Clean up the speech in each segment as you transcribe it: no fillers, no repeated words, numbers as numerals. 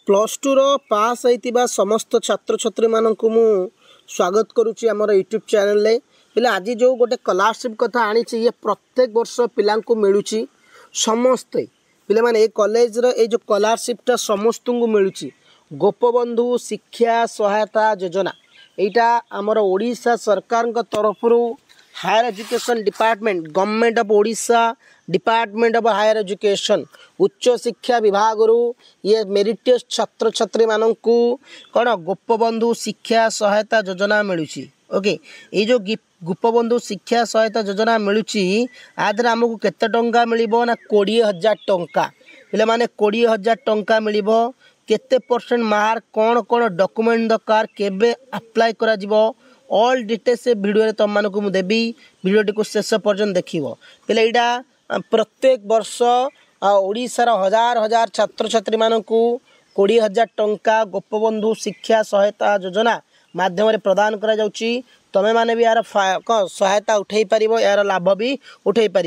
Plus two रो पास होइतिबा समस्त छात्र छात्री मानक मु स्वागत करुच्ची आमर यूट्यूब चैनल ले पिला आज जो गोटे स्कॉलरशिप कथा आनी ये प्रत्येक वर्ष पिला मिलूँ समस्ते पिला माने ए कॉलेज रो ए जो स्कॉलरशिपटा समस्त को मिलूँ गोपबंधु शिक्षा सहायता योजना एटा आमर ओडिशा सरकार तरफ higher education department government of Odisha department of higher education उच्च शिक्षा विभाग रु ये मेरिटियस छात्र छात्री मानक कौन गोपबंधु शिक्षा सहायता योजना मिलूँ ओके ये जो गोपबंधु शिक्षा सहायता योजना मिलूँ आदि आमको केते टंका मिलिबो ना 20,000 टंका पिला माने 20,000 टंका मिलिबो केते परसेंट मार्क कौन कौन डॉक्यूमेंट दरकार केबे अप्लाई करा जिवो ऑल डिटेल्स से वीडियो तुम मानक मुझे देवी वीडियो को शेष पर्यंत देखिबो पहले यहाँ प्रत्येक वर्ष ओडिशार हजार हजार छात्र छात्री मानक 20,000 टंका गोपबंधु शिक्षा सहायता योजना माध्यम प्रदान करा जाउची तमे माने भी यार सहायता उठे पार यार लाभ भी उठे पार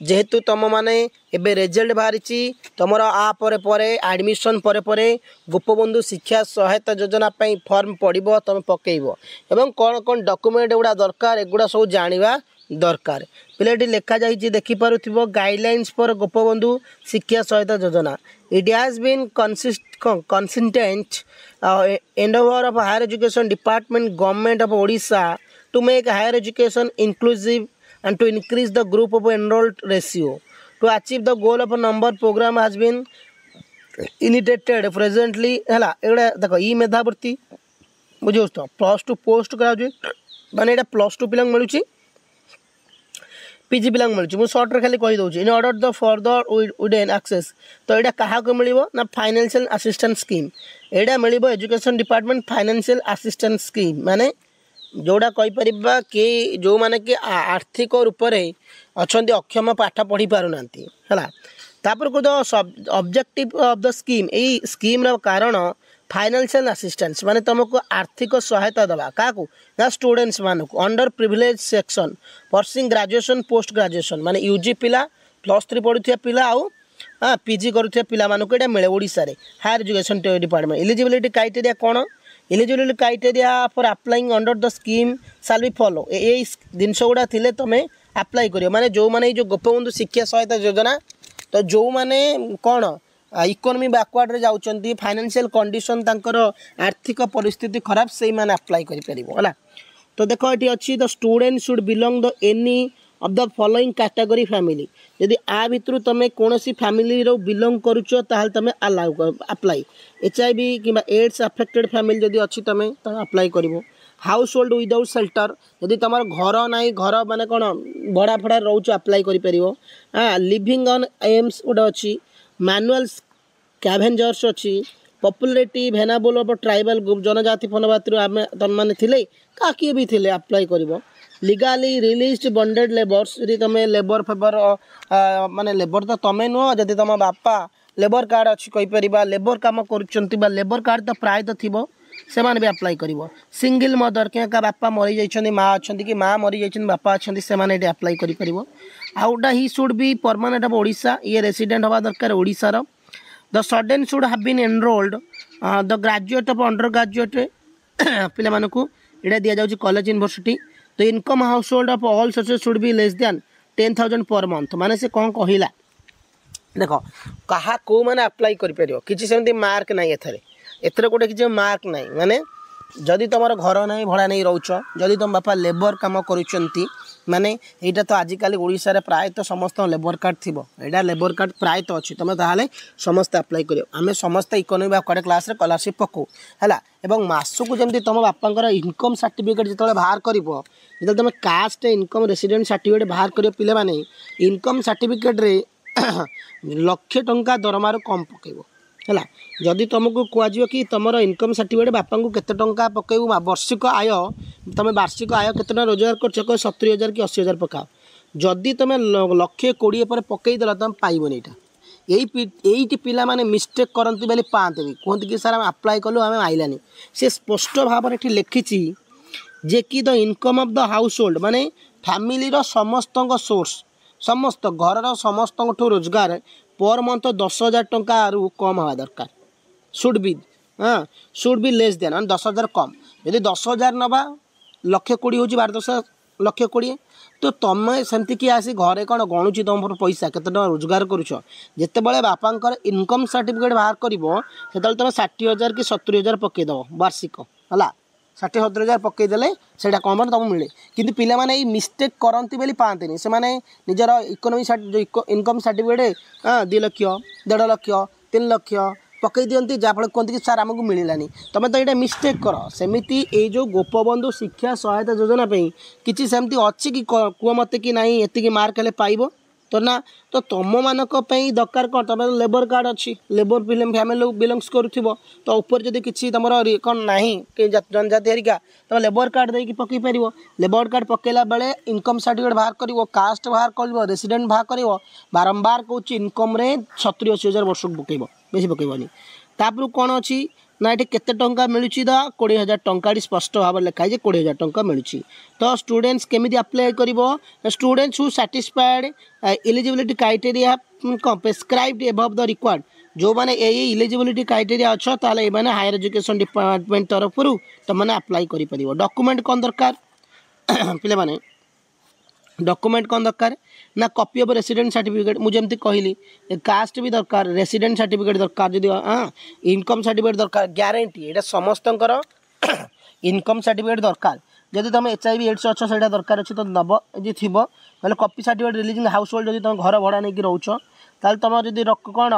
जेहेतु तुम माने एबे रिजल्ट बाहरी तुमर आ परे एडमिशन परे गोपबंधु शिक्षा सहायता योजना फॉर्म पड़ो तुम पकेब एवं कौन कौन डॉक्यूमेंट गुड़ा दरकार एगुड़ा सब जानिबा दरकार पिलाटी लेखा जाइए देखिपु गाइडलाइंस फॉर गोपबंधु शिक्षा सहायता योजना it has been consistent endeavor of higher education department government of Odisha to make higher education inclusive and to increase the group of enrolled ratio to achieve the goal of a number program has been initiated presently है देखो ई मेधावृत्ति बुझे plus two post graduate माने एटा plus two पिला मिलूँ PG पिला मिलूँ मुझे सर्ट्रे खाली कहीदे in order the further widen access तो यहाँ क्या मिल ना फाइनेंशियल असिस्टेंस स्कीम यहाँ मिल education department financial assistance scheme माने जोड़ा कहीपर कि जो मैंने कि आर्थिक रूप से अच्छा अक्षम पाठ पढ़ी पारना है तापर को ऑब्जेक्टिव ऑफ द स्कीम यही स्कीम कारण फाइनेंशियल असिस्टेंस माने तुमको आर्थिक सहायता दवा क्या स्टूडेंट्स मानक under privilege section pursuing graduation post graduation माने यूजी पिला प्लस 3 पढ़ुथिया पिला आउ पीजी करुथिया पिला मानक एटा मिले ओडिसा रे higher education department eligibility criteria कौन eligibility criteria for applying under the scheme shall be follow ये जिनस गुड़ा थिले तुम अप्लाई करियो माने जो माने जो गोपबंधु शिक्षा सहायता योजना तो जो माने कौन इकोनॉमी बैकवर्ड रे जाउचंती फाइनेंशियल कंडीशन तांकर आर्थिक परिस्थिति खराब से माने अप्लाई करि परिबो होला तो देखो एटी अछि the student should belong the any of the following category family यदि आ भितर तुम कौन सी फैमिली रो बिलोंग करुच ताल तुम अलाउ अप्लाई HIV किंबा एड्स अफेक्टेड फैमिली जदि अछि तुम अप्लाई करिवो हाउस होल्ड विदाउट शेल्टर यदि तुम घर ना घर माने कौन भड़ा फड़ा रोच अप्लाई करि परिवो लिविंग ऑन एम्स गोटे अच्छी मैनुअल स्कैवेंजर्स अच्छी पॉपुलरिटी भेनाबल ऑफ ट्राइबल ग्रुप जनजाति फनबाती आम तुम मैंने थे क्या किए भी थे अप्लाई कर लीगाली रिलीज बंडेड लेबर्स यदि तुम लेबर फेबर माने लेबर तो तुम नुह जदि तुम बापा लेबर कार्ड अच्छी कहीपर लेबर कम कर लेबर कार्ड तो प्राय तो थी से भी अप्लाई कर सिंगल मदर क्या बापा मरी जाइए माँ अच्छा कि माँ मरी जाइए बापा अच्छा से अप्लाई कर आउटा ही should be permanent of Odisha ये रेसिडेंट हवा दरकार ओडिशार the student should have been enrolled the graduate of undergraduate पिला मानकु एटा दिया जाउची college university the income household of all sources should be less than 10,000 per month माने से कौन कहला देखो कहा को माने अप्लाई कर परियो किछि सेमती मार्क नाही एथरे गोटे किछि मार्क नाही माने जदि तुम घर नहीं भड़ा नहीं रोच जदि तुम बापा लेबर कम करुँच माने यहाँ तो आजिकल ओडिशा रे प्राय तो समस्त लेबर कार्ड थी यहाँ लेबर कार्ड प्राय तो अच्छी तुम ताहले समस्त अप्लाई कर आम समस्त इकोनॉमी बैकवर्ड क्लास रे स्कॉलरशिप पकौ है एवं मासक जमी तुम बापा इनकम सर्टिफिकेट जो बाहर कर जो तुम कास्ट इनकम रेसिडेंट सर्टिफिकेट बाहर कर पिले माने इनकम सर्टिफिकेट रे 1,00,000 टंका दरमार कम पकेब है जदि तुमको कहुए कि तुम इनकम सर्टिफिकेट बापा को केते टंका पकेबू वार्षिक आय तुम वार्षिक आय केते रोजगार कर 70,000 कि 80,000 पकाओ जदि तुम 1,20,000 पर पकईदेल तुम पाइबन यहाँ यही पिला माने मिस्टेक करती बोली पाते भी कहते कि सर आम अप्लाई कलु आम आइलानी से स्पष्ट भाव में लिखी जे कि the income of the house hold माने फैमिली समस्त सोर्स समस्त घर समस्त रोजगार पर मंथ 10,000 टंका कम हवा दरकार शुड बी लेस देन 10,000 कम यदि 10,000 नवा 1,20,000 हूँ 12,20,000 तो तुम सेमती किए आसी घरे कौन गणुची तुम पैसा केते रोजगार करुच जिते बड़े बापांकर इनकम सर्टिफिकेट बाहर कर तुम 60,000 कि 70,000 पकईदेव वार्षिक है 60-70,000 पकईदेले से कम तुमको मिले कि पाने मिस्टेक करती बोली पाते से निजर economic income certificate 2 lakh 1.5 lakh 3 lakh पकई दिखती जहाँफल कहते कि सार आमको मिलानी तुम तो ये मिस्टेक कर सेमती ये जो गोपबंधु शिक्षा सहायता योजना किसी सेमती अच्छी कि कह मत कि ना ये मार्क हेल्ले पाइब तो ना तो तुम मानक दरकार कौन तुम लेबर कार्ड अच्छी लेबर फैमिली बिलंगस करुव तो ऊपर जब किसी तुम कौन ना कि जनजाति हरिका तुम लेबर कार्ड देकी पकई पार लेबर कार्ड पकईला बेले इनकम सर्टिफिकेट बाहर कर कास्ट बाहर कर रेसिडेंट बाहर कर बारंबार कौन इनकम 70-80,000 वर्ष पकईब बेसी पकईबनी तापर कौन अच्छी ना ये केते टंका मिलूँ तो 20,000 टंका स्पष्ट भाव में लिखाई 20,000 टंका मिलूँ तो स्टूडेंट्स केमी अप्लाई कर students who satisfied eligibility criteria prescribed above the required जो मैंने यही इलिजिबिलिटी क्राइटेरिया अच्छो ताले ये मैंने हायर एजुकेशन डिपार्टमेंट तरफ तुमने अप्लाई कर डॉक्यूमेंट कौन दरकार पिले माने डॉक्यूमेंट कौन दरकार ना कॉपी ऑफ रेसिडेंट सर्टिफिकेट मुझे कहली कास्ट भी दरकार रेसिडेंट सर्टिफिकेट दरकार जदि इनकम सर्टिफिकेट दरकार ग्यारंटी ये समस्त इनकम सर्टिफिकेट दरकार जदि तुम HIV एड्स अच्छो से दरकार अच्छे तो नब जी थी ना copy certificate releasing house hold जब तुम घर भड़ा नहीं रोच ताल तुम जब कौन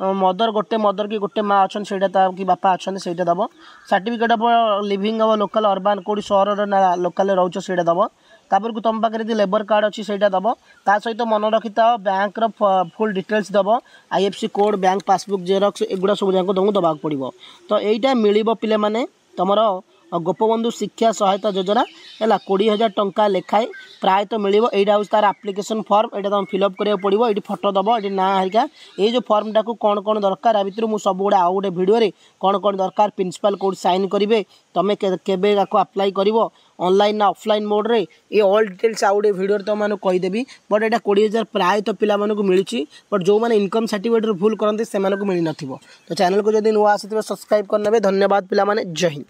मदर गोटे मदर कि गोटे माँ अच्छा से कि बापा अच्छा से दब certificate of living of local urban कौटी सहर लोकाल रोच से दब तापर को तुम पाखे लेबर कार्ड अच्छी से दब ता सहित मन रखी था बैंक फुल डिटेल्स दब IFC code bank passbook xerox एगुड़ा सब जाक तुमको दबाक पड़ो तो यहीटा मिल पे मैंने तुमर गोपबंधु शिक्षा सहायता योजना है 20,000 टंका लेखाए प्रायतः मिल यहाँ तार आप्लिकेसन फर्म यहाँ तुम फिलअप करा पड़ो ये फोटो दब ये ना हरिका ये जो फर्मटा को कौन कौन दरकार भितर मुझे सब गुड़ा आउ गोटे भिडियो कौन कौन दरकार प्रिंसिपल कौट साइन करेंगे तुम केबे अप्लाई कर ऑनलाइन ना ऑफलाइन मोड रे ये ऑल डिटेल्स आउ गोटे भिडियो तुम मैंने कहीदेवी बट यहाँ 20,000 प्रायतः पिला मिलूँ बट जो मैंने इनकम सर्टिफिकेट भूल करते से मिल न तो चैनल को जब नुआ आसी सब्सक्राइब करने धन्यवाद पिला जय हिंद।